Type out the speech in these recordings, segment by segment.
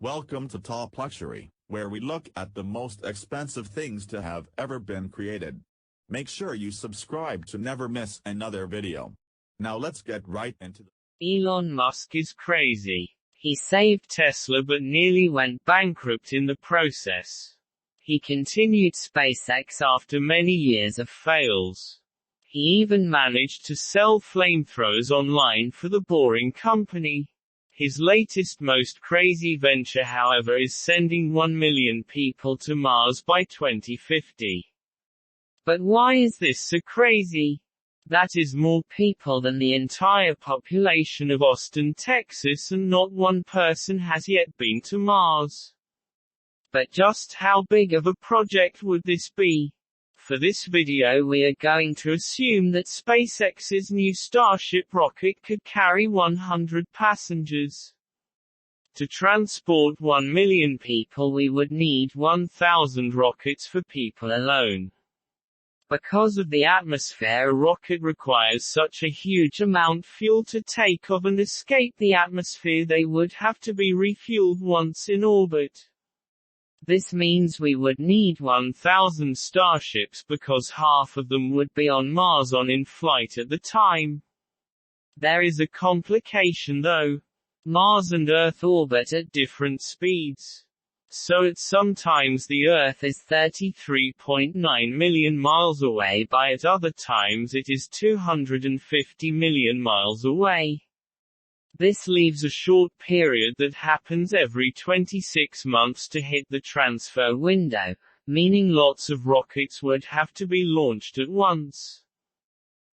Welcome to Top Luxury, where we look at the most expensive things to have ever been created. Make sure you subscribe to never miss another video. Now let's get right into Elon Musk is crazy. He saved Tesla but nearly went bankrupt in the process. He continued SpaceX after many years of fails. He even managed to sell flamethrowers online for the Boring Company. His latest most crazy venture, however, is sending 1 million people to Mars by 2050. But why is this so crazy? That is more people than the entire population of Austin, Texas, and not one person has yet been to Mars. But just how big of a project would this be? For this video we are going to assume that SpaceX's new Starship rocket could carry 100 passengers. To transport 1 million people we would need 1,000 rockets for people alone. Because of the atmosphere, a rocket requires such a huge amount of fuel to take off and escape the atmosphere they would have to be refueled once in orbit. This means we would need 1,000 starships because half of them would be on Mars in flight at the time. There is a complication though. Mars and Earth orbit at different speeds. So at sometimes the Earth is 33.9 million miles away, at other times it is 250 million miles away. This leaves a short period that happens every 26 months to hit the transfer window, meaning lots of rockets would have to be launched at once.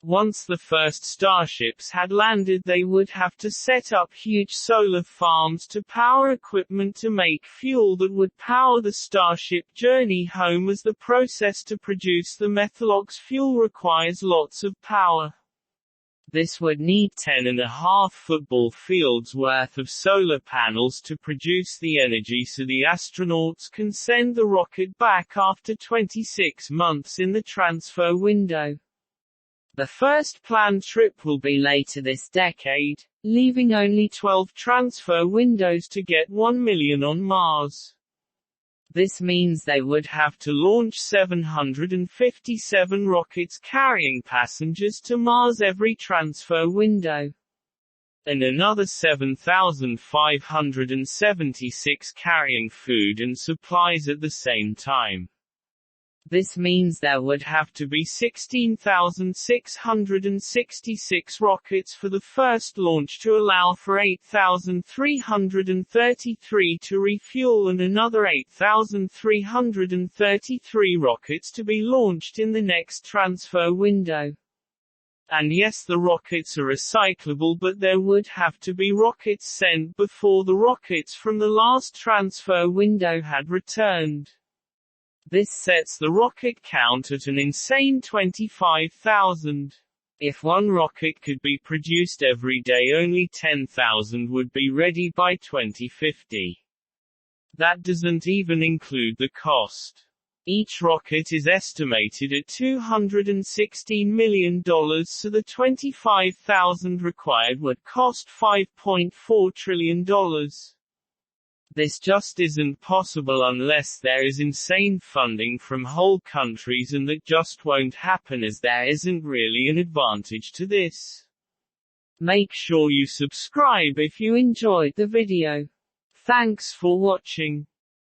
Once the first starships had landed, they would have to set up huge solar farms to power equipment to make fuel that would power the Starship journey home, as the process to produce the Methalox fuel requires lots of power. This would need 10.5 football fields worth of solar panels to produce the energy so the astronauts can send the rocket back after 26 months in the transfer window. The first planned trip will be later this decade, leaving only 12 transfer windows to get 1 million on Mars. This means they would have to launch 757 rockets carrying passengers to Mars every transfer window. And another 7,576 carrying food and supplies at the same time. This means there would have to be 16,666 rockets for the first launch to allow for 8,333 to refuel and another 8,333 rockets to be launched in the next transfer window. And yes, the rockets are recyclable, but there would have to be rockets sent before the rockets from the last transfer window had returned. This sets the rocket count at an insane 25,000. If one rocket could be produced every day, only 10,000 would be ready by 2050. That doesn't even include the cost. Each rocket is estimated at $216 million, so the 25,000 required would cost $5.4 trillion. This just isn't possible unless there is insane funding from whole countries, and that just won't happen as there isn't really an advantage to this. Make sure you subscribe if you enjoyed the video. Thanks for watching.